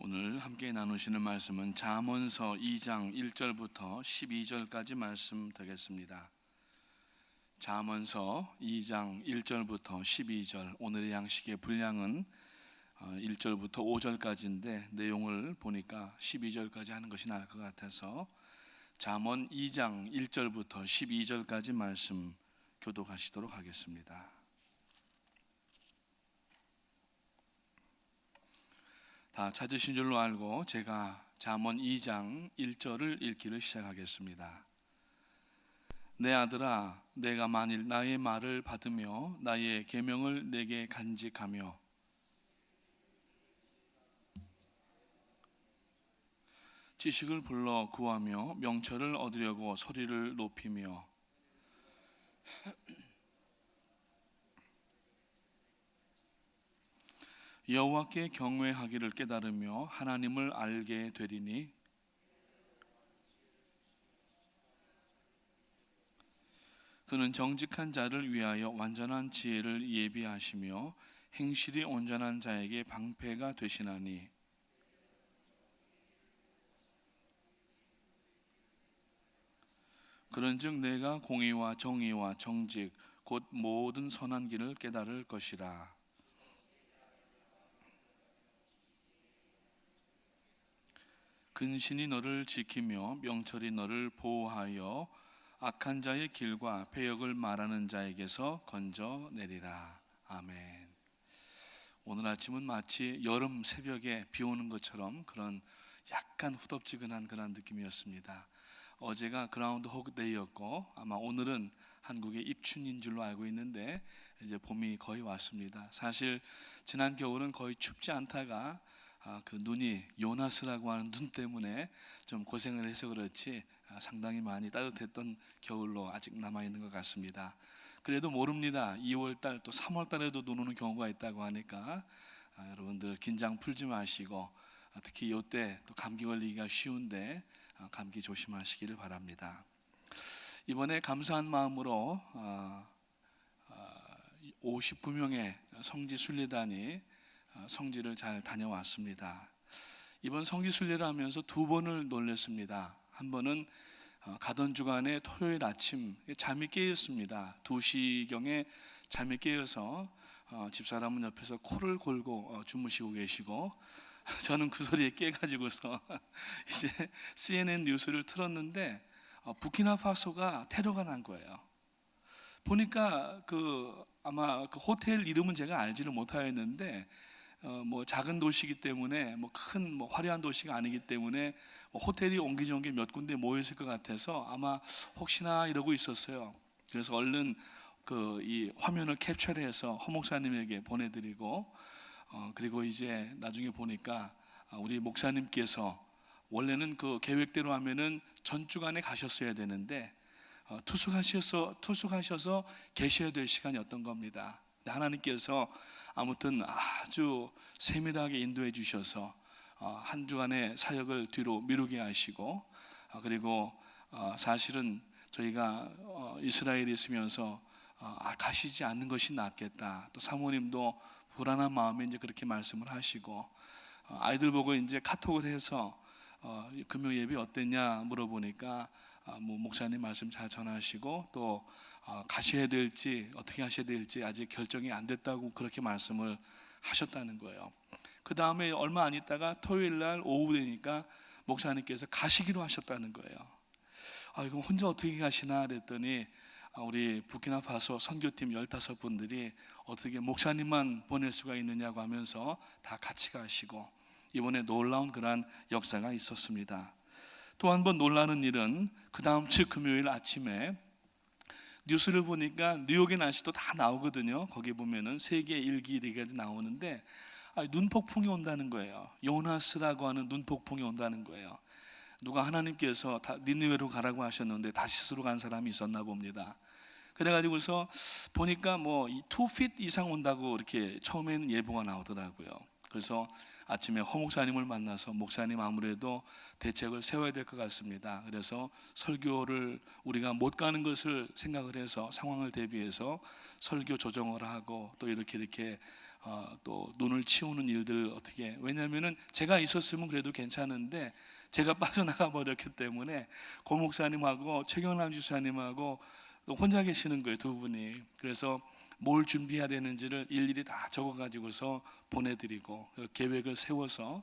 오늘 함께 나누시는 말씀은 잠언서 2장 1절부터 12절까지 말씀 되겠습니다. 잠언서 2장 1절부터 12절, 오늘의 양식의 분량은 1절부터 5절까지인데 내용을 보니까 12절까지 하는 것이 나을 것 같아서 잠언 2장 1절부터 12절까지 말씀 교독하시도록 하겠습니다. 다 찾으신 줄로 알고 제가 잠언 2장 1절을 읽기를 시작하겠습니다. 내 아들아, 내가 만일 나의 말을 받으며 나의 계명을 내게 간직하며 지식을 불러 구하며 명철을 얻으려고 소리를 높이며 여호와께 경외하기를 깨달으며 하나님을 알게 되리니 그는 정직한 자를 위하여 완전한 지혜를 예비하시며 행실이 온전한 자에게 방패가 되시나니 그런즉 내가 공의와 정의와 정직 곧 모든 선한 길을 깨달을 것이라. 근신이 너를 지키며 명철이 너를 보호하여 악한 자의 길과 패역을 말하는 자에게서 건져내리라. 아멘. 오늘 아침은 마치 여름 새벽에 비 오는 것처럼 그런 약간 후덥지근한 그런 느낌이었습니다. 어제가 그라운드 호그 데이였고 아마 오늘은 한국의 입춘인 줄로 알고 있는데 이제 봄이 거의 왔습니다. 사실 지난 겨울은 거의 춥지 않다가 그 눈이 요나스라고 하는 눈 때문에 좀 고생을 해서 그렇지 상당히 많이 따뜻했던 겨울로 아직 남아있는 것 같습니다. 그래도 모릅니다. 2월달 또 3월달에도 눈 오는 경우가 있다고 하니까 여러분들 긴장 풀지 마시고 특히 이때 또 감기 걸리기가 쉬운데 감기 조심하시기를 바랍니다. 이번에 감사한 마음으로 59명의 성지 순례단이 성지를 잘 다녀왔습니다. 이번 성지 순례를 하면서 두 번을 놀랐습니다. 한 번은 가던 주간에 토요일 아침 잠이 깨었습니다. 2시경에 잠이 깨어서 집사람은 옆에서 코를 골고 주무시고 계시고 저는 그 소리에 깨가지고서 이제 CNN 뉴스를 틀었는데 부키나파소가 테러가 난 거예요. 보니까 아마 그 호텔 이름은 제가 알지를 못하였는데 뭐 작은 도시이기 때문에 큰 화려한 도시가 아니기 때문에 호텔이 옹기종기 몇 군데 모여 있을 것 같아서 아마 혹시나 이러고 있었어요. 그래서 얼른 이 화면을 캡처해서 허 목사님에게 보내드리고 그리고 이제 나중에 보니까 우리 목사님께서 원래는 그 계획대로 하면은 전주간에 가셨어야 되는데 투숙하셔서 계셔야 될 시간이었던 겁니다. 하나님께서 아무튼 아주 세밀하게 인도해 주셔서 한 주간의 사역을 뒤로 미루게 하시고 그리고 사실은 저희가 이스라엘에 있으면서 가시지 않는 것이 낫겠다. 또 사모님도 불안한 마음에 이제 그렇게 말씀을 하시고 아이들 보고 이제 카톡을 해서 금요 예배 어땠냐 물어보니까 목사님 말씀 잘 전하시고 또 가셔야 될지 어떻게 하셔야 될지 아직 결정이 안 됐다고 그렇게 말씀을 하셨다는 거예요. 그 다음에 얼마 안 있다가 토요일 날 오후 되니까 목사님께서 가시기로 하셨다는 거예요. 이거 혼자 어떻게 가시나 그랬더니 우리 부키나파소 선교팀 15분들이 어떻게 목사님만 보낼 수가 있느냐고 하면서 다 같이 가시고 이번에 놀라운 그러한 역사가 있었습니다. 또 한 번 놀라는 일은 그 다음 주 금요일 아침에 뉴스를 보니까 뉴욕의 날씨도 다 나오거든요. 거기 보면은 세계 일기까지 나오는데 눈폭풍이 온다는 거예요. 요나스라고 하는 눈폭풍이 온다는 거예요. 누가 하나님께서 니느웨로 가라고 하셨는데 다시스로 간 사람이 있었나 봅니다. 그래가지고서 보니까 2핏 이상 온다고 이렇게 처음에는 예보가 나오더라고요. 그래서 아침에 허 목사님을 만나서 목사님 아무래도 대책을 세워야 될 것 같습니다. 그래서 설교를 우리가 못 가는 것을 생각을 해서 상황을 대비해서 설교 조정을 하고 또 이렇게 또 눈을 치우는 일들 어떻게, 왜냐하면은 제가 있었으면 그래도 괜찮은데 제가 빠져나가 버렸기 때문에 고 목사님하고 최경남 집사님하고 또 혼자 계시는 거예요, 두 분이. 그래서 뭘 준비해야 되는지를 일일이 다 적어가지고서 보내드리고 그 계획을 세워서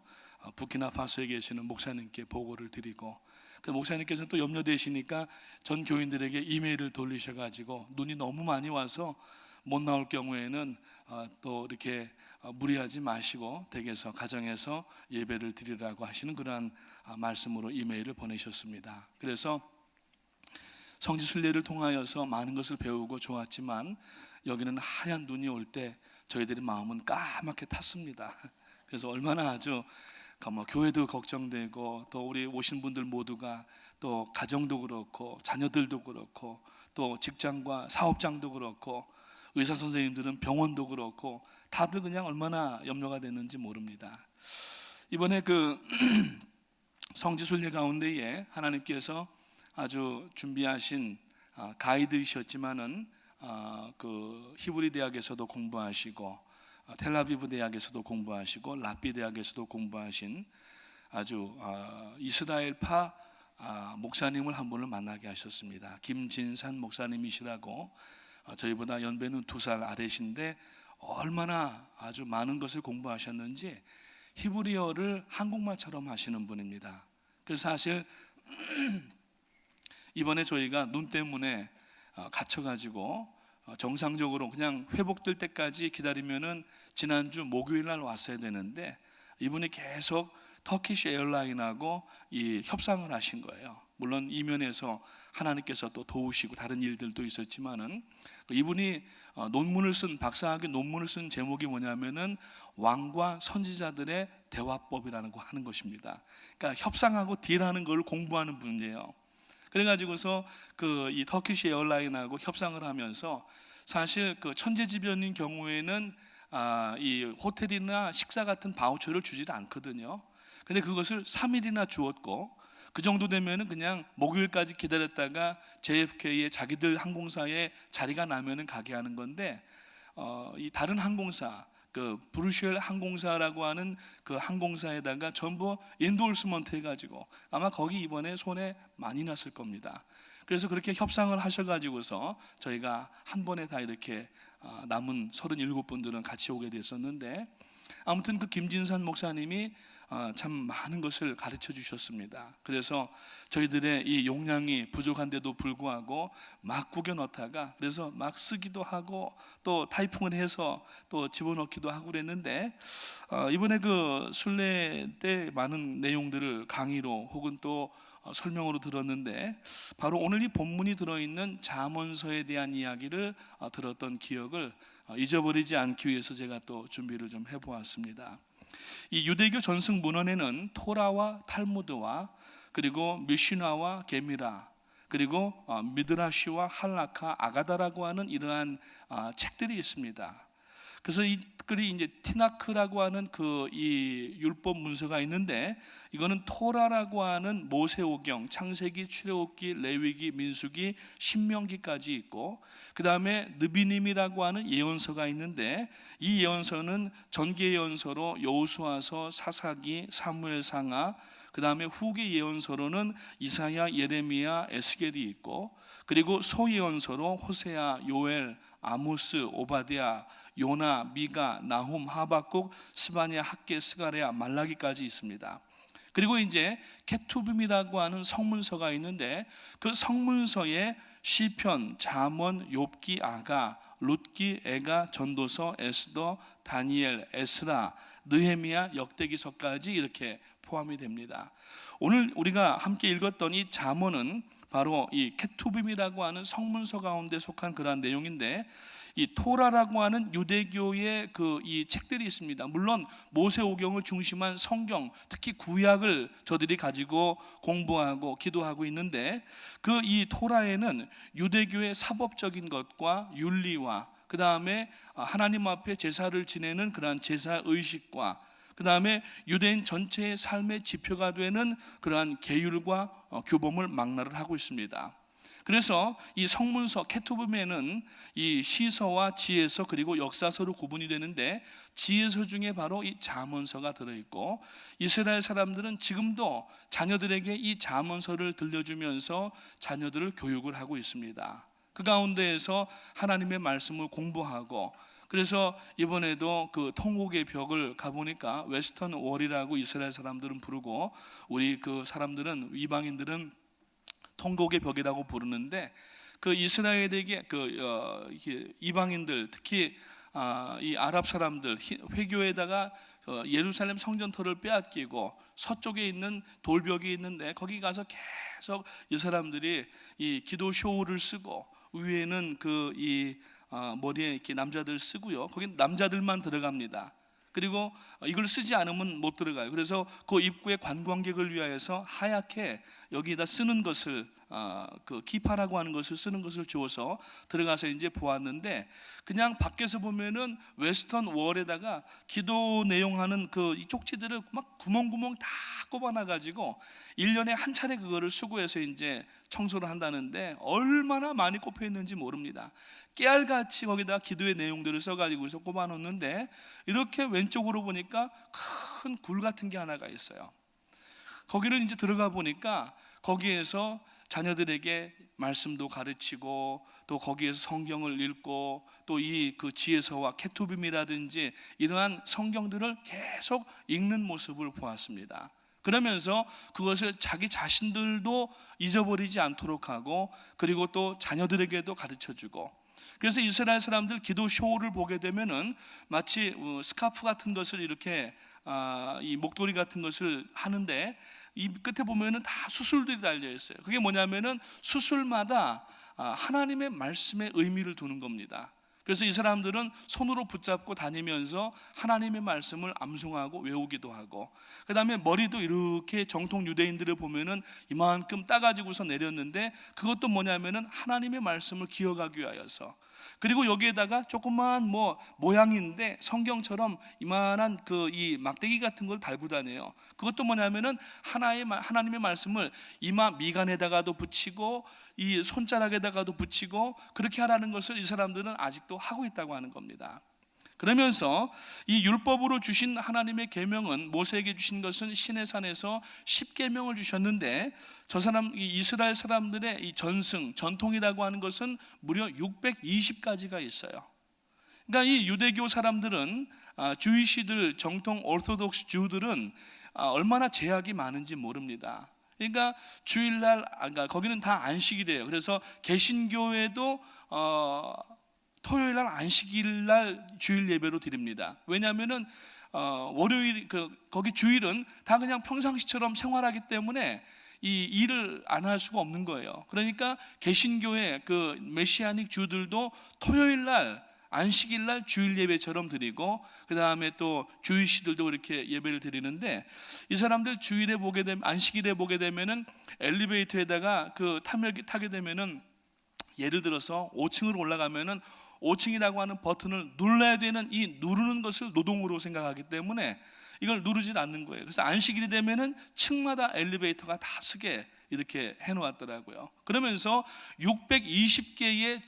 부키나파소에 계시는 목사님께 보고를 드리고, 그 목사님께서는 또 염려되시니까 전 교인들에게 이메일을 돌리셔가지고 눈이 너무 많이 와서 못 나올 경우에는 또 이렇게 무리하지 마시고 댁에서 가정에서 예배를 드리라고 하시는 그러한 말씀으로 이메일을 보내셨습니다. 그래서 성지순례를 통하여서 많은 것을 배우고 좋았지만 여기는 하얀 눈이 올 때 저희들의 마음은 까맣게 탔습니다. 그래서 얼마나 아주 교회도 걱정되고 또 우리 오신 분들 모두가 또 가정도 그렇고 자녀들도 그렇고 또 직장과 사업장도 그렇고 의사 선생님들은 병원도 그렇고 다들 그냥 얼마나 염려가 됐는지 모릅니다. 이번에 그 성지순례 가운데에 하나님께서 아주 준비하신 가이드이셨지만은 그 히브리 대학에서도 공부하시고 텔아비브 대학에서도 공부하시고 라피 대학에서도 공부하신 아주 이스라엘파 목사님을 한 분을 만나게 하셨습니다. 김진산 목사님이시라고, 저희보다 연배는 2살 아래신데 얼마나 아주 많은 것을 공부하셨는지 히브리어를 한국말처럼 하시는 분입니다. 그래서 사실 이번에 저희가 눈 때문에 갇혀가지고 정상적으로 그냥 회복될 때까지 기다리면은 지난주 목요일 날 왔어야 되는데 이분이 계속 터키시 에어라인하고 이 협상을 하신 거예요. 물론 이면에서 하나님께서 또 도우시고 다른 일들도 있었지만은 이분이 논문을 쓴, 박사학위 논문을 쓴 제목이 뭐냐면은 왕과 선지자들의 대화법이라는 거 하는 것입니다. 그러니까 협상하고 딜하는 걸 공부하는 분이에요. 그래가지고서 그 이 터키시 에어라인하고 협상을 하면서 사실 그 천재지변인 경우에는 이 호텔이나 식사 같은 바우처를 주지도 않거든요. 근데 그것을 3일이나 주었고 그 정도 되면은 그냥 목요일까지 기다렸다가 JFK에 자기들 항공사에 자리가 나면은 가게 하는 건데 이 다른 항공사, 그 브루셀 항공사라고 하는 그 항공사에다가 전부 인도울스먼트 해가지고 아마 거기 이번에 손에 많이 났을 겁니다. 그래서 그렇게 협상을 하셔가지고서 저희가 한 번에 다 이렇게 남은 37분들은 같이 오게 됐었는데, 아무튼 그 김진산 목사님이 참 많은 것을 가르쳐 주셨습니다. 그래서 저희들의 이 용량이 부족한데도 불구하고 막 구겨 넣다가 그래서 막 쓰기도 하고 또 타이핑을 해서 또 집어넣기도 하고 그랬는데 이번에 그 순례 때 많은 내용들을 강의로 혹은 또 설명으로 들었는데 바로 오늘 이 본문이 들어있는 잠언서에 대한 이야기를 들었던 기억을 잊어버리지 않기 위해서 제가 또 준비를 좀 해보았습니다. 이 유대교 전승 문헌에는 토라와 탈무드와 그리고 미시나와 게미라 그리고 미드라시와 할라카, 아가다라고 하는 이러한 책들이 있습니다. 그래서 이들이 이제 티나크라고 하는 그 이 율법 문서가 있는데 이거는 토라라고 하는 모세오경, 창세기, 출애굽기, 레위기, 민수기, 신명기까지 있고 그 다음에 느비님이라고 하는 예언서가 있는데 이 예언서는 전개 예언서로 여호수아서, 사사기, 사무엘상하, 그 다음에 후기 예언서로는 이사야, 예레미야, 에스겔이 있고 그리고 소예언서로 호세아, 요엘, 아모스, 오바댜, 요나, 미가, 나훔, 하박국, 스바냐, 학개, 스가랴, 말라기까지 있습니다. 그리고 이제 케투빔이라고 하는 성문서가 있는데 그 성문서에 시편, 잠언, 욥기, 아가, 룻기, 에가, 전도서, 에스더, 다니엘, 에스라, 느헤미야, 역대기서까지 이렇게 포함이 됩니다. 오늘 우리가 함께 읽었던 이 잠언은 바로 이 케투빔이라고 하는 성문서 가운데 속한 그러한 내용인데 이 토라라고 하는 유대교의 그 이 책들이 있습니다. 물론 모세오경을 중심한 성경, 특히 구약을 저들이 가지고 공부하고 기도하고 있는데 그 이 토라에는 유대교의 사법적인 것과 윤리와 그 다음에 하나님 앞에 제사를 지내는 그러한 제사 의식과 그 다음에 유대인 전체의 삶의 지표가 되는 그러한 계율과 규범을 망라를 하고 있습니다. 그래서 이 성문서 케투붐에는 이 시서와 지혜서 그리고 역사서로 구분이 되는데, 지혜서 중에 바로 이 잠언서가 들어있고, 이스라엘 사람들은 지금도 자녀들에게 이 잠언서를 들려주면서 자녀들을 교육을 하고 있습니다. 그 가운데에서 하나님의 말씀을 공부하고, 그래서 이번에도 그 통곡의 벽을 가보니까 웨스턴 월이라고 이스라엘 사람들은 부르고, 우리 그 사람들은, 이방인들은 통곡의 벽이라고 부르는데, 그 이스라엘에게 이방인들, 특히 이 아랍 사람들 회교에다가 예루살렘 성전터를 빼앗기고 서쪽에 있는 돌벽이 있는데, 거기 가서 계속 이 사람들이 이 기도 쇼를 쓰고, 위에는 머리에 이렇게 남자들 쓰고요. 거긴 남자들만 들어갑니다. 그리고 이걸 쓰지 않으면 못 들어가요. 그래서 그 입구에 관광객을 위하여서 하얗게 여기다 쓰는 것을, 그 기파라고 하는 것을 쓰는 것을 주어서 들어가서 이제 보았는데, 그냥 밖에서 보면은 웨스턴 월에다가 기도 내용하는 이 쪽지들을 막 구멍구멍 다 꼽아놔가지고 1년에 한 차례 그거를 수거해서 이제 청소를 한다는데, 얼마나 많이 꼽혀 있는지 모릅니다. 깨알같이 거기다 기도의 내용들을 써가지고서 꼽아놓는데, 이렇게 왼쪽으로 보니까 큰 굴 같은 게 하나가 있어요. 거기를 이제 들어가 보니까 거기에서 자녀들에게 말씀도 가르치고, 또 거기에서 성경을 읽고, 또 그 지혜서와 케투빔이라든지 이러한 성경들을 계속 읽는 모습을 보았습니다. 그러면서 그것을 자기 자신들도 잊어버리지 않도록 하고, 그리고 또 자녀들에게도 가르쳐주고, 그래서 이스라엘 사람들 기도 쇼를 보게 되면은 마치 스카프 같은 것을 이렇게 이 목도리 같은 것을 하는데, 이 끝에 보면은 다 수술들이 달려 있어요. 그게 뭐냐면은 수술마다 하나님의 말씀의 의미를 두는 겁니다. 그래서 이 사람들은 손으로 붙잡고 다니면서 하나님의 말씀을 암송하고 외우기도 하고, 그 다음에 머리도 이렇게 정통 유대인들을 보면은 이만큼 따가지고서 내렸는데, 그것도 뭐냐면은 하나님의 말씀을 기억하기 위하여서. 그리고 여기에다가 조그만 모양인데 성경처럼 이만한 이 막대기 같은 걸 달고 다녀요. 그것도 뭐냐면은 하나님의 말씀을 이마 미간에다가도 붙이고 이 손자락에다가도 붙이고, 그렇게 하라는 것을 이 사람들은 아직도 하고 있다고 하는 겁니다. 그러면서 이 율법으로 주신 하나님의 계명은, 모세에게 주신 것은 시내산에서 10계명을 주셨는데, 이 이스라엘 사람들의 이 전통이라고 하는 것은 무려 620가지가 있어요. 그러니까 이 유대교 사람들은, 주이시들, 정통 오르토독스 주들은 얼마나 제약이 많은지 모릅니다. 그러니까 주일날, 거기는 다 안식이 돼요. 그래서 개신교에도 토요일날 안식일날 주일 예배로 드립니다. 왜냐하면은 월요일 거기 주일은 다 그냥 평상시처럼 생활하기 때문에 이 일을 안 할 수가 없는 거예요. 그러니까 개신교의 메시아닉 주들도 토요일날 안식일날 주일 예배처럼 드리고, 그 다음에 또 주일시들도 그렇게 예배를 드리는데, 이 사람들 주일에 보게 되면, 안식일에 보게 되면은 엘리베이터에다가 타게 되면은, 예를 들어서 5층으로 올라가면은 5층이라고 하는 버튼을 눌러야 되는, 이 누르는 것을 노동으로 생각하기 때문에 이걸 누르질 않는 거예요. 그래서 안식일이 되면은 층마다 엘리베이터가 다 쓰게 이렇게 해놓았더라고요. 그러면서 620개의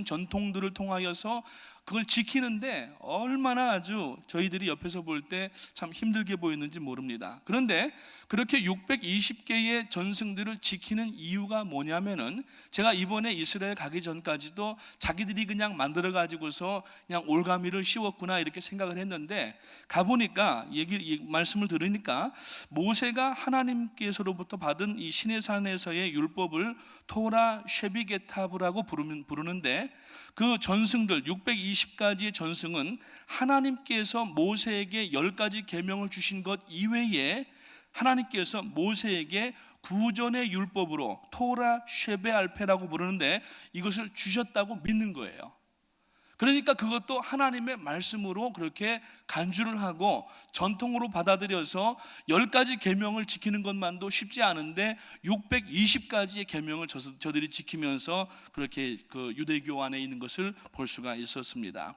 전통들을 통하여서 그걸 지키는데 얼마나 아주 저희들이 옆에서 볼 때 참 힘들게 보였는지 모릅니다. 그런데 그렇게 620개의 전승들을 지키는 이유가 뭐냐면은, 제가 이번에 이스라엘 가기 전까지도 자기들이 그냥 만들어 가지고서 그냥 올가미를 씌웠구나 이렇게 생각을 했는데, 가보니까 말씀을 들으니까 모세가 하나님께서로부터 받은 이 시내산에서의 율법을 토라 쉐비게타브라고 부르는데, 그 전승들 620가지의 전승은 하나님께서 모세에게 10가지 계명을 주신 것 이외에 하나님께서 모세에게 구전의 율법으로 토라 쉐베알페라고 부르는데, 이것을 주셨다고 믿는 거예요. 그러니까 그것도 하나님의 말씀으로 그렇게 간주를 하고 전통으로 받아들여서 10가지 계명을 지키는 것만도 쉽지 않은데 620가지의 계명을 저들이 지키면서 그렇게 유대교 안에 있는 것을 볼 수가 있었습니다.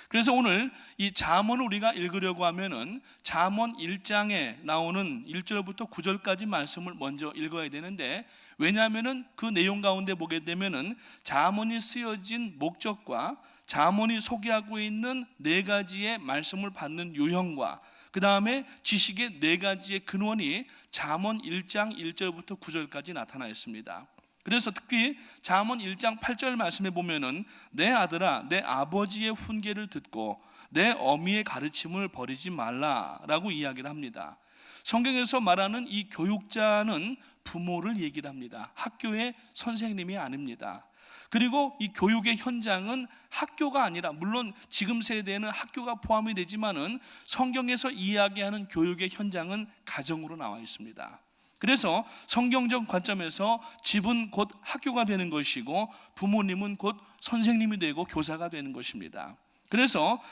그래서 오늘 이 잠언을 우리가 읽으려고 하면은 잠언 1장에 나오는 1절부터 9절까지 말씀을 먼저 읽어야 되는데, 왜냐하면은 그 내용 가운데 보게 되면은 잠언이 쓰여진 목적과 잠언이 소개하고 있는 네 가지의 말씀을 받는 유형과 그 다음에 지식의 네 가지의 근원이 잠언 1장 1절부터 9절까지 나타나 있습니다. 그래서 특히 잠언 1장 8절 말씀에 보면은 내 아들아 내 아버지의 훈계를 듣고 내 어미의 가르침을 버리지 말라라고 이야기를 합니다. 성경에서 말하는 이 교육자는 부모를 얘기를 합니다. 학교의 선생님이 아닙니다. 그리고 이 교육의 현장은 학교가 아니라, 물론 지금 세대에는 학교가 포함이 되지만은 성경에서 이야기하는 교육의 현장은 가정으로 나와 있습니다. 그래서 성경적 관점에서 집은 곧 학교가 되는 것이고 부모님은 곧 선생님이 되고 교사가 되는 것입니다. 그래서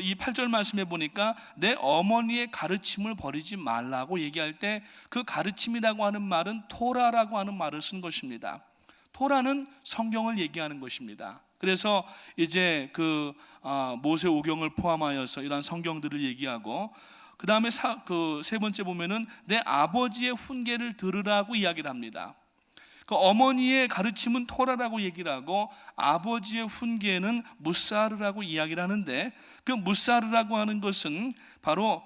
이 8절 말씀에 보니까 내 어머니의 가르침을 버리지 말라고 얘기할 때 그 가르침이라고 하는 말은 토라라고 하는 말을 쓴 것입니다. 토라는 성경을 얘기하는 것입니다. 그래서 이제 모세오경을 포함하여서 이러한 성경들을 얘기하고, 그 다음에 세 번째 보면은 내 아버지의 훈계를 들으라고 이야기를 합니다. 그 어머니의 가르침은 토라라고 얘기를 하고 아버지의 훈계는 무사르라고 이야기를 하는데, 그 무사르라고 하는 것은 바로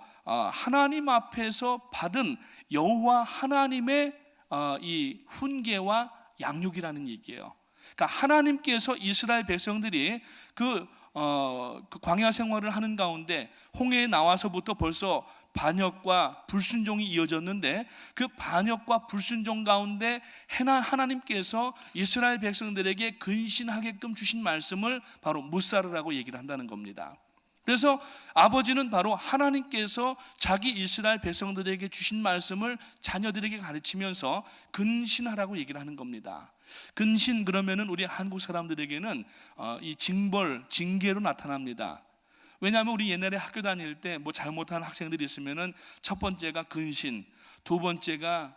하나님 앞에서 받은 여호와 하나님의 이 훈계와 양육이라는 얘기예요. 그러니까 하나님께서 이스라엘 백성들이 그 광야 생활을 하는 가운데 홍해에 나와서부터 벌써 반역과 불순종이 이어졌는데, 그 반역과 불순종 가운데 하나님께서 이스라엘 백성들에게 근신하게끔 주신 말씀을 바로 무사르라고 얘기를 한다는 겁니다. 그래서 아버지는 바로 하나님께서 자기 이스라엘 백성들에게 주신 말씀을 자녀들에게 가르치면서 근신하라고 얘기를 하는 겁니다. 근신 그러면은 우리 한국 사람들에게는 이 징벌, 징계로 나타납니다. 왜냐하면 우리 옛날에 학교 다닐 때 뭐 잘못한 학생들이 있으면은 첫 번째가 근신, 두 번째가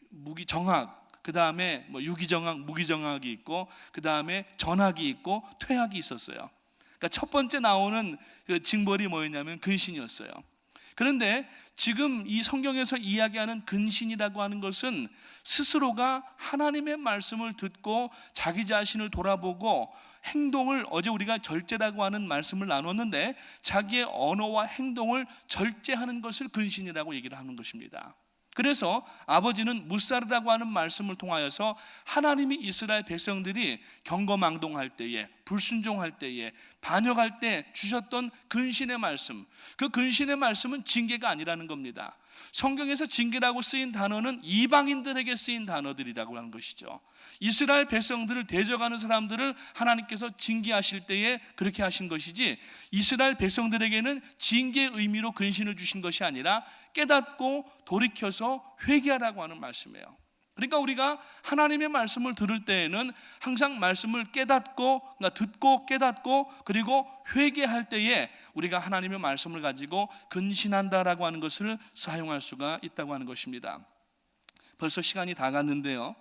무기정학, 그 다음에 유기정학, 무기정학이 있고, 그 다음에 전학이 있고 퇴학이 있었어요. 그러니까 첫 번째 나오는 그 징벌이 뭐였냐면 근신이었어요. 그런데 지금 이 성경에서 이야기하는 근신이라고 하는 것은 스스로가 하나님의 말씀을 듣고 자기 자신을 돌아보고 행동을, 어제 우리가 절제라고 하는 말씀을 나눴는데 자기의 언어와 행동을 절제하는 것을 근신이라고 얘기를 하는 것입니다. 그래서 아버지는 무사르라고 하는 말씀을 통하여서 하나님이 이스라엘 백성들이 경거망동할 때에, 불순종할 때에, 반역할 때 주셨던 근신의 말씀, 그 근신의 말씀은 징계가 아니라는 겁니다. 성경에서 징계라고 쓰인 단어는 이방인들에게 쓰인 단어들이라고 하는 것이죠. 이스라엘 백성들을 대적하는 사람들을 하나님께서 징계하실 때에 그렇게 하신 것이지, 이스라엘 백성들에게는 징계의 의미로 근신을 주신 것이 아니라 깨닫고 돌이켜서 회개하라고 하는 말씀이에요. 그러니까 우리가 하나님의 말씀을 들을 때에는 항상 말씀을 깨닫고, 듣고 깨닫고 그리고 회개할 때에 우리가 하나님의 말씀을 가지고 근신한다라고 하는 것을 사용할 수가 있다고 하는 것입니다. 벌써 시간이 다 갔는데요,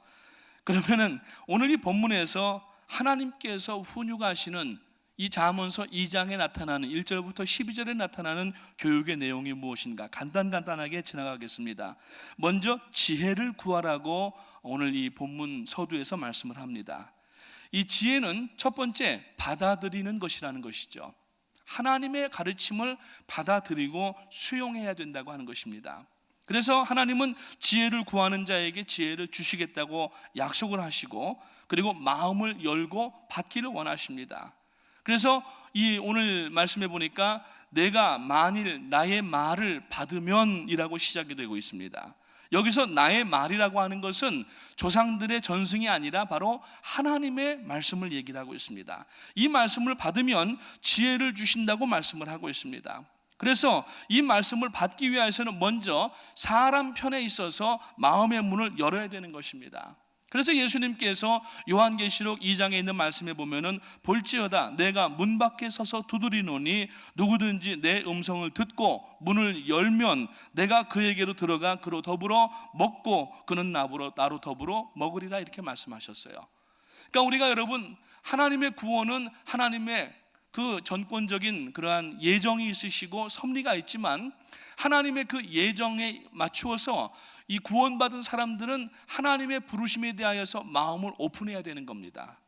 그러면은 오늘 이 본문에서 하나님께서 훈육하시는 이 잠언서 2장에 나타나는 1절부터 12절에 나타나는 교육의 내용이 무엇인가 간단하게 지나가겠습니다. 먼저 지혜를 구하라고 오늘 이 본문 서두에서 말씀을 합니다. 이 지혜는 첫 번째 받아들이는 것이라는 것이죠. 하나님의 가르침을 받아들이고 수용해야 된다고 하는 것입니다. 그래서 하나님은 지혜를 구하는 자에게 지혜를 주시겠다고 약속을 하시고, 그리고 마음을 열고 받기를 원하십니다. 그래서 이 오늘 말씀해 보니까 내가 만일 나의 말을 받으면 이라고 시작이 되고 있습니다. 여기서 나의 말이라고 하는 것은 조상들의 전승이 아니라 바로 하나님의 말씀을 얘기를 하고 있습니다. 이 말씀을 받으면 지혜를 주신다고 말씀을 하고 있습니다. 그래서 이 말씀을 받기 위해서는 먼저 사람 편에 있어서 마음의 문을 열어야 되는 것입니다. 그래서 예수님께서 요한계시록 2장에 있는 말씀에 보면은 볼지어다 내가 문 밖에 서서 두드리노니 누구든지 내 음성을 듣고 문을 열면 내가 그에게로 들어가 그로 더불어 먹고 그는 나로 더불어 먹으리라, 이렇게 말씀하셨어요. 그러니까 우리가 여러분 하나님의 구원은 하나님의 그 전권적인 그러한 예정이 있으시고 섭리가 있지만 하나님의 그 예정에 맞추어서 이 구원받은 사람들은 하나님의 부르심에 대하여서 마음을 오픈해야 되는 겁니다.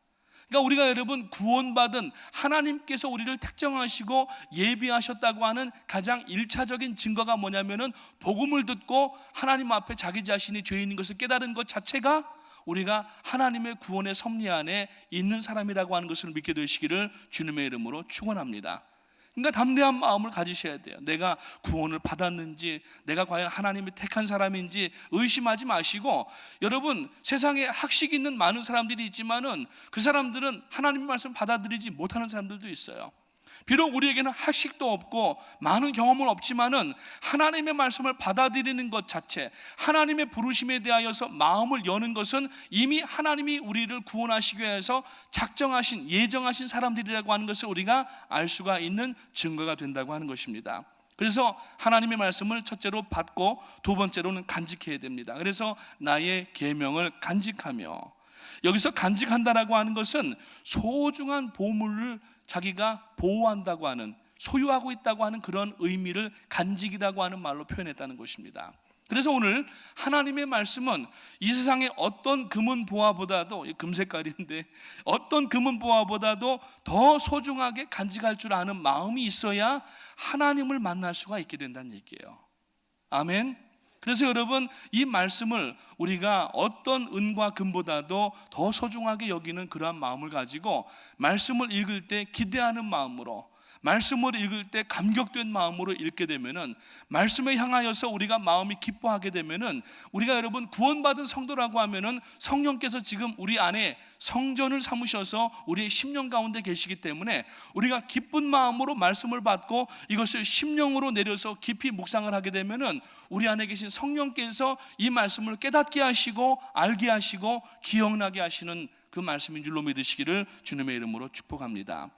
그러니까 우리가 여러분 구원받은 하나님께서 우리를 택정하시고 예비하셨다고 하는 가장 1차적인 증거가 뭐냐면은 복음을 듣고 하나님 앞에 자기 자신이 죄인인 것을 깨달은 것 자체가 우리가 하나님의 구원의 섭리 안에 있는 사람이라고 하는 것을 믿게 되시기를 주님의 이름으로 축원합니다. 그러니까 담대한 마음을 가지셔야 돼요. 내가 구원을 받았는지, 내가 과연 하나님이 택한 사람인지 의심하지 마시고, 여러분 세상에 학식 있는 많은 사람들이 있지만은 그 사람들은 하나님의 말씀을 받아들이지 못하는 사람들도 있어요. 비록 우리에게는 학식도 없고 많은 경험은 없지만은 하나님의 말씀을 받아들이는 것 자체, 하나님의 부르심에 대하여서 마음을 여는 것은 이미 하나님이 우리를 구원하시기 위해서 작정하신, 예정하신 사람들이라고 하는 것을 우리가 알 수가 있는 증거가 된다고 하는 것입니다. 그래서 하나님의 말씀을 첫째로 받고 두 번째로는 간직해야 됩니다. 그래서 나의 계명을 간직하며, 여기서 간직한다라고 하는 것은 소중한 보물을 자기가 보호한다고 하는, 소유하고 있다고 하는 그런 의미를 간직이라고 하는 말로 표현했다는 것입니다. 그래서 오늘 하나님의 말씀은 이 세상의 어떤 금은 보화보다도, 금색깔인데 어떤 금은 보화보다도 더 소중하게 간직할 줄 아는 마음이 있어야 하나님을 만날 수가 있게 된다는 얘기예요. 아멘. 그래서 여러분 이 말씀을 우리가 어떤 은과 금보다도 더 소중하게 여기는 그러한 마음을 가지고 말씀을 읽을 때 기대하는 마음으로, 말씀을 읽을 때 감격된 마음으로 읽게 되면은, 말씀에 향하여서 우리가 마음이 기뻐하게 되면은, 우리가 여러분 구원받은 성도라고 하면은 성령께서 지금 우리 안에 성전을 삼으셔서 우리의 심령 가운데 계시기 때문에 우리가 기쁜 마음으로 말씀을 받고 이것을 심령으로 내려서 깊이 묵상을 하게 되면은 우리 안에 계신 성령께서 이 말씀을 깨닫게 하시고 알게 하시고 기억나게 하시는 그 말씀인 줄로 믿으시기를 주님의 이름으로 축복합니다.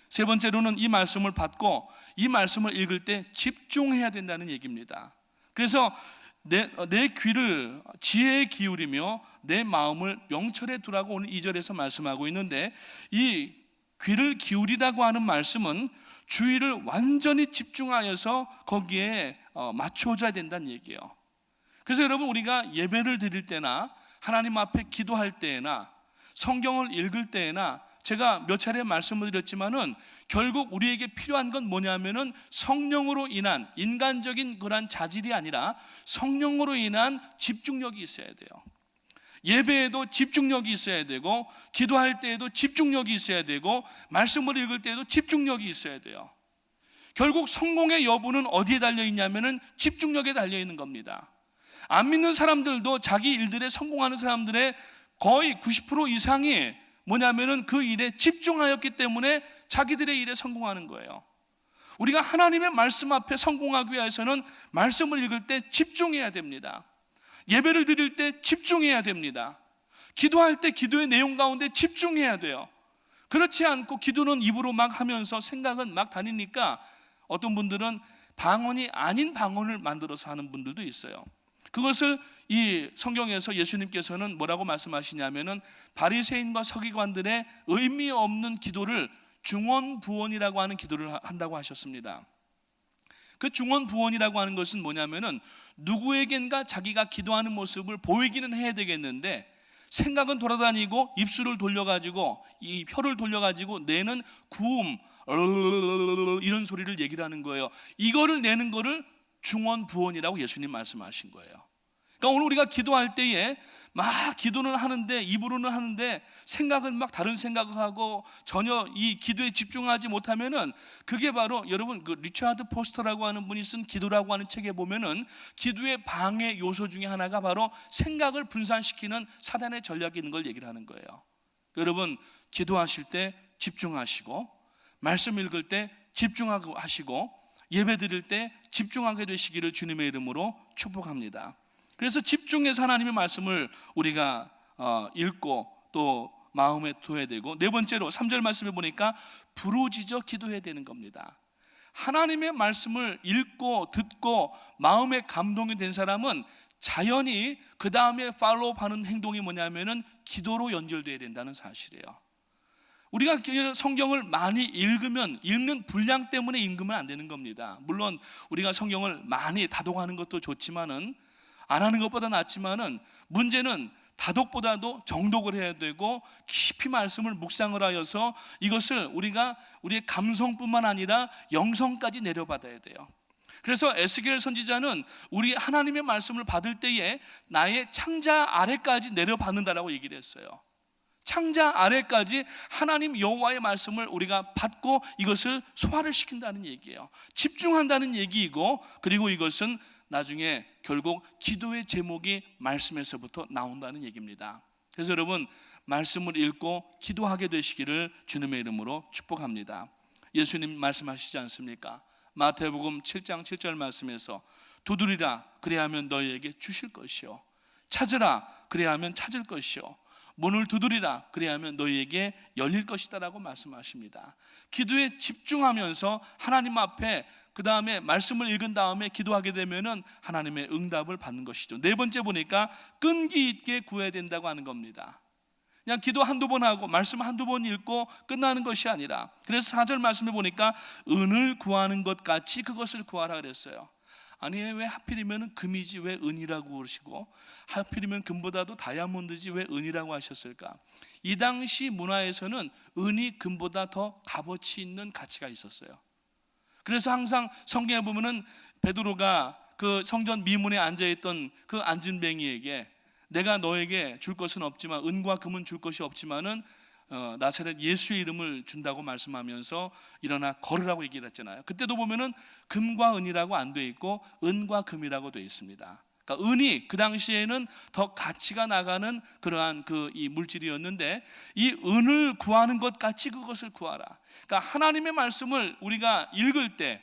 세 번째로는 이 말씀을 받고 이 말씀을 읽을 때 집중해야 된다는 얘기입니다. 그래서 내 귀를 지혜에 기울이며 내 마음을 명철에 두라고 오늘 2절에서 말씀하고 있는데, 이 귀를 기울이다고 하는 말씀은 주의를 완전히 집중하여서 거기에 맞춰줘야 된다는 얘기예요. 그래서 여러분 우리가 예배를 드릴 때나 하나님 앞에 기도할 때나 성경을 읽을 때나 제가 몇 차례 말씀을 드렸지만은 결국 우리에게 필요한 건 뭐냐면은 성령으로 인한 인간적인 그런 자질이 아니라 성령으로 인한 집중력이 있어야 돼요. 예배에도 집중력이 있어야 되고, 기도할 때에도 집중력이 있어야 되고, 말씀을 읽을 때에도 집중력이 있어야 돼요. 결국 성공의 여부는 어디에 달려 있냐면은 집중력에 달려 있는 겁니다. 안 믿는 사람들도 자기 일들에 성공하는 사람들의 거의 90% 이상이 뭐냐면은 그 일에 집중하였기 때문에 자기들의 일에 성공하는 거예요. 우리가 하나님의 말씀 앞에 성공하기 위해서는 말씀을 읽을 때 집중해야 됩니다. 예배를 드릴 때 집중해야 됩니다. 기도할 때 기도의 내용 가운데 집중해야 돼요. 그렇지 않고 기도는 입으로 막 하면서 생각은 막 다니니까 어떤 분들은 방언이 아닌 방언을 만들어서 하는 분들도 있어요. 그것을 이 성경에서 예수님께서는 뭐라고 말씀하시냐면은 바리새인과 서기관들의 의미 없는 기도를 중언부언이라고 하는 기도를 한다고 하셨습니다. 그 중언부언이라고 하는 것은 뭐냐면은 누구에겐가 자기가 기도하는 모습을 보이기는 해야 되겠는데 생각은 돌아다니고 입술을 돌려가지고 이 혀를 돌려가지고 내는 구음 이런 소리를 얘기를 하는 거예요. 이거를 내는 거를 중언부언이라고 예수님 말씀하신 거예요. 그러니까 오늘 우리가 기도할 때에 막 기도는 하는데, 입으로는 하는데 생각은 막 다른 생각을 하고 전혀 이 기도에 집중하지 못하면은 그게 바로 여러분 그 리차드 포스터라고 하는 분이 쓴 기도라고 하는 책에 보면은 기도의 방해 요소 중에 하나가 바로 생각을 분산시키는 사단의 전략이 있는 걸 얘기를 하는 거예요. 여러분 기도하실 때 집중하시고, 말씀 읽을 때 집중하고 하시고, 예배 드릴 때 집중하게 되시기를 주님의 이름으로 축복합니다. 그래서 집중해서 하나님의 말씀을 우리가 읽고 또 마음에 둬야 되고, 네 번째로 3절 말씀에 보니까 부르짖어 기도해야 되는 겁니다. 하나님의 말씀을 읽고 듣고 마음에 감동이 된 사람은 자연히 그 다음에 팔로우하는 행동이 뭐냐면은 기도로 연결돼야 된다는 사실이에요. 우리가 성경을 많이 읽으면 읽는 분량 때문에 읽으면 안 되는 겁니다. 물론 우리가 성경을 많이 다독하는 것도 좋지만은 안 하는 것보다 낫지만은 문제는 다독보다도 정독을 해야 되고 깊이 말씀을 묵상을 하여서 이것을 우리가 우리의 감성뿐만 아니라 영성까지 내려받아야 돼요. 그래서 에스겔 선지자는 우리 하나님의 말씀을 받을 때에 나의 창자 아래까지 내려받는다라고 얘기를 했어요. 창자 아래까지 하나님 여호와의 말씀을 우리가 받고 이것을 소화를 시킨다는 얘기예요. 집중한다는 얘기이고, 그리고 이것은 나중에 결국 기도의 제목이 말씀에서부터 나온다는 얘기입니다. 그래서 여러분, 말씀을 읽고 기도하게 되시기를 주님의 이름으로 축복합니다. 예수님 말씀하시지 않습니까? 마태복음 7장 7절 말씀에서 두드리라 그래야 하면 너희에게 주실 것이요, 찾으라 그래야 하면 찾을 것이요, 문을 두드리라 그래야 하면 너희에게 열릴 것이다 라고 말씀하십니다. 기도에 집중하면서 하나님 앞에 그 다음에 말씀을 읽은 다음에 기도하게 되면은 하나님의 응답을 받는 것이죠. 네 번째 보니까 끈기 있게 구해야 된다고 하는 겁니다. 그냥 기도 한두 번 하고 말씀 한두 번 읽고 끝나는 것이 아니라, 그래서 4절 말씀을 보니까 은을 구하는 것 같이 그것을 구하라 그랬어요. 아니 왜 하필이면 금이지 왜 은이라고 그러시고, 하필이면 금보다도 다이아몬드지 왜 은이라고 하셨을까? 이 당시 문화에서는 은이 금보다 더 값어치 있는 가치가 있었어요. 그래서 항상 성경에 보면은 베드로가 그 성전 미문에 앉아있던 그 안진뱅이에게 내가 너에게 줄 것은 없지만, 은과 금은 줄 것이 없지만은 나사렛 예수의 이름을 준다고 말씀하면서 일어나 걸으라고 얘기를 했잖아요. 그때도 보면은 금과 은이라고 안 돼 있고 은과 금이라고 돼 있습니다. 그러니까 은이 그 당시에는 더 가치가 나가는 그러한 이 물질이었는데, 이 은을 구하는 것 같이 그것을 구하라. 그러니까 하나님의 말씀을 우리가 읽을 때,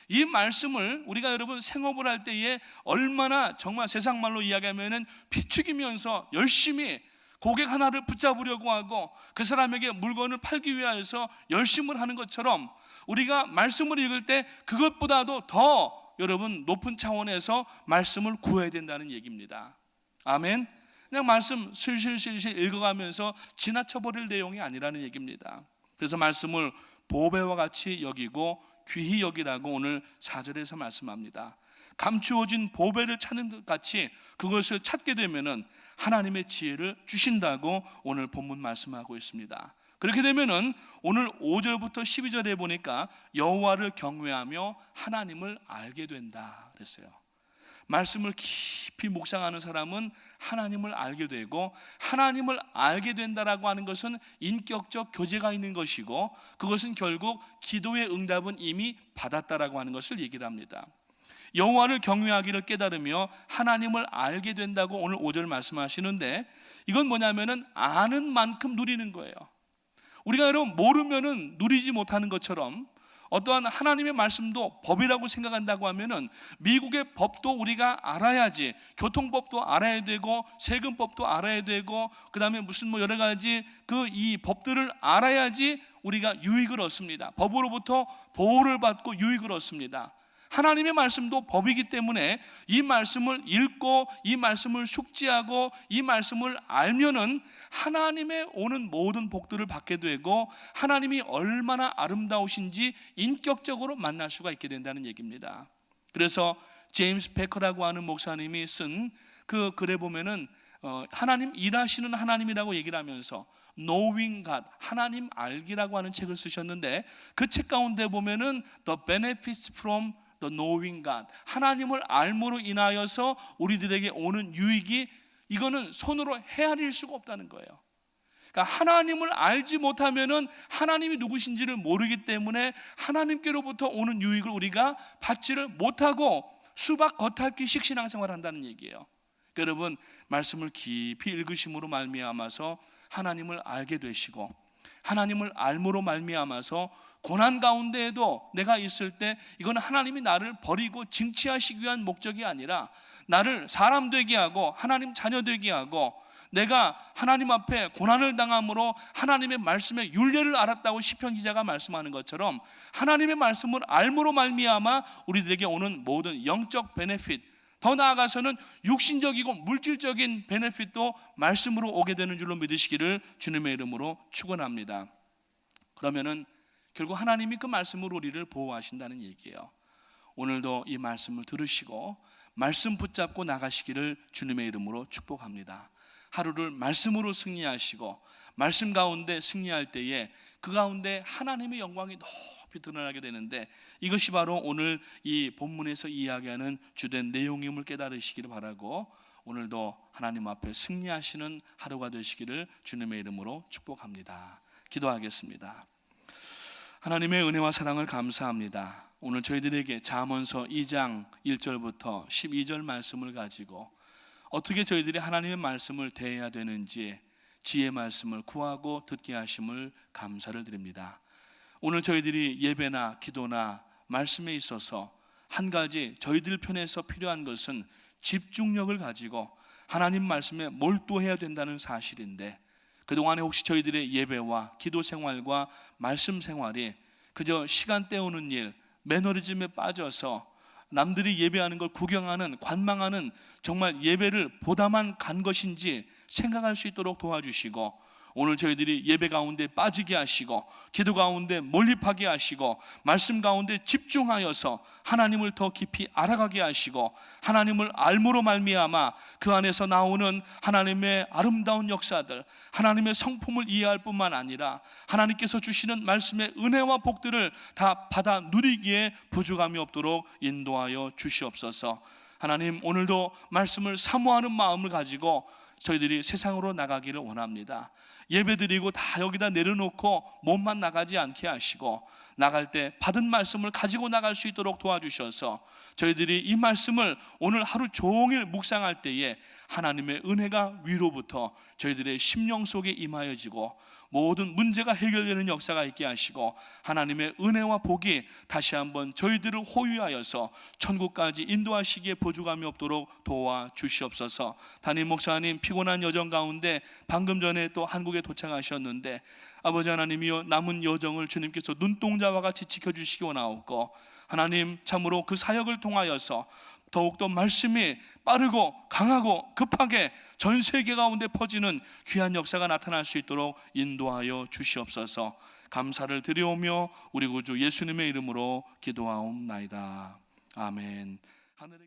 이 말씀을 우리가 여러분 생업을 할 때에 얼마나 정말 세상 말로 이야기하면은 피튀기면서 열심히 고객 하나를 붙잡으려고 하고 그 사람에게 물건을 팔기 위해서 열심을 하는 것처럼, 우리가 말씀을 읽을 때 그것보다도 더 여러분 높은 차원에서 말씀을 구해야 된다는 얘기입니다. 아멘. 그냥 말씀 슬슬 읽어가면서 지나쳐버릴 내용이 아니라는 얘기입니다. 그래서 말씀을 보배와 같이 여기고 귀히 여기라고 오늘 4절에서 말씀합니다. 감추어진 보배를 찾는 것 같이 그것을 찾게 되면은 하나님의 지혜를 주신다고 오늘 본문 말씀하고 있습니다. 그렇게 되면은 오늘 5절부터 12절에 보니까 여호와를 경외하며 하나님을 알게 된다 그랬어요. 말씀을 깊이 묵상하는 사람은 하나님을 알게 되고, 하나님을 알게 된다라고 하는 것은 인격적 교제가 있는 것이고, 그것은 결국 기도의 응답은 이미 받았다라고 하는 것을 얘기를 합니다. 여호와를 경외하기를 깨달으며 하나님을 알게 된다고 오늘 5절 말씀하시는데, 이건 뭐냐면은 아는 만큼 누리는 거예요. 우리가 여러분 모르면은 누리지 못하는 것처럼 어떠한 하나님의 말씀도 법이라고 생각한다고 하면은 미국의 법도 우리가 알아야지, 교통법도 알아야 되고 세금법도 알아야 되고 그다음에 무슨 여러 가지 이 법들을 알아야지 우리가 유익을 얻습니다. 법으로부터 보호를 받고 유익을 얻습니다. 하나님의 말씀도 법이기 때문에 이 말씀을 읽고 이 말씀을 숙지하고 이 말씀을 알면은 하나님의 오는 모든 복들을 받게 되고 하나님이 얼마나 아름다우신지 인격적으로 만날 수가 있게 된다는 얘기입니다. 그래서 제임스 베커라고 하는 목사님이 쓴 그 글에 보면은 하나님 일하시는 하나님이라고 얘기를 하면서 Knowing God, 하나님 알기라고 하는 책을 쓰셨는데, 그 책 가운데 보면은 The benefits from the knowing God, 하나님을 알므로 인하여서 우리들에게 오는 유익이, 이거는 손으로 헤아릴 수가 없다는 거예요. 그러니까 하나님을 알지 못하면은 하나님이 누구신지를 모르기 때문에 하나님께로부터 오는 유익을 우리가 받지를 못하고 수박 겉핥기식 신앙생활을 한다는 얘기예요. 그러니까 여러분 말씀을 깊이 읽으심으로 말미암아서 하나님을 알게 되시고, 하나님을 알므로 말미암아서 고난 가운데에도 내가 있을 때 이건 하나님이 나를 버리고 징치하시기 위한 목적이 아니라 나를 사람 되게 하고 하나님 자녀 되게 하고, 내가 하나님 앞에 고난을 당함으로 하나님의 말씀의 윤례를 알았다고 시편 기자가 말씀하는 것처럼 하나님의 말씀을 알므로 말미암아 우리들에게 오는 모든 영적 베네핏, 더 나아가서는 육신적이고 물질적인 베네핏도 말씀으로 오게 되는 줄로 믿으시기를 주님의 이름으로 축원합니다. 그러면은 결국 하나님이 그 말씀으로 우리를 보호하신다는 얘기예요. 오늘도 이 말씀을 들으시고 말씀 붙잡고 나가시기를 주님의 이름으로 축복합니다. 하루를 말씀으로 승리하시고 말씀 가운데 승리할 때에 그 가운데 하나님의 영광이 높이 드러나게 되는데, 이것이 바로 오늘 이 본문에서 이야기하는 주된 내용임을 깨달으시기를 바라고, 오늘도 하나님 앞에 승리하시는 하루가 되시기를 주님의 이름으로 축복합니다. 기도하겠습니다. 하나님의 은혜와 사랑을 감사합니다. 오늘 저희들에게 잠언서 2장 1절부터 12절 말씀을 가지고 어떻게 저희들이 하나님의 말씀을 대해야 되는지 지혜의 말씀을 구하고 듣게 하심을 감사를 드립니다. 오늘 저희들이 예배나 기도나 말씀에 있어서 한 가지 저희들 편에서 필요한 것은 집중력을 가지고 하나님 말씀에 몰두해야 된다는 사실인데, 그동안에 혹시 저희들의 예배와 기도 생활과 말씀 생활이 그저 시간 때우는 일, 매너리즘에 빠져서 남들이 예배하는 걸 구경하는, 관망하는 정말 예배를 보다만 간 것인지 생각할 수 있도록 도와주시고, 오늘 저희들이 예배 가운데 빠지게 하시고 기도 가운데 몰입하게 하시고 말씀 가운데 집중하여서 하나님을 더 깊이 알아가게 하시고, 하나님을 알므로 말미암아 그 안에서 나오는 하나님의 아름다운 역사들, 하나님의 성품을 이해할 뿐만 아니라 하나님께서 주시는 말씀의 은혜와 복들을 다 받아 누리기에 부족함이 없도록 인도하여 주시옵소서. 하나님, 오늘도 말씀을 사모하는 마음을 가지고 저희들이 세상으로 나가기를 원합니다. 예배드리고 다 여기다 내려놓고 몸만 나가지 않게 하시고, 나갈 때 받은 말씀을 가지고 나갈 수 있도록 도와주셔서 저희들이 이 말씀을 오늘 하루 종일 묵상할 때에 하나님의 은혜가 위로부터 저희들의 심령 속에 임하여지고 모든 문제가 해결되는 역사가 있게 하시고, 하나님의 은혜와 복이 다시 한번 저희들을 호위하여서 천국까지 인도하시기에 부족함이 없도록 도와주시옵소서. 담임 목사님 피곤한 여정 가운데 방금 전에 또 한국에 도착하셨는데, 아버지 하나님이여, 남은 여정을 주님께서 눈동자와 같이 지켜주시기 원하옵고, 하나님 참으로 그 사역을 통하여서 더욱더 말씀이 빠르고 강하고 급하게 전 세계 가운데 퍼지는 귀한 역사가 나타날 수 있도록 인도하여 주시옵소서. 감사를 드리오며 우리 구주 예수님의 이름으로 기도하옵나이다. 아멘. 하늘에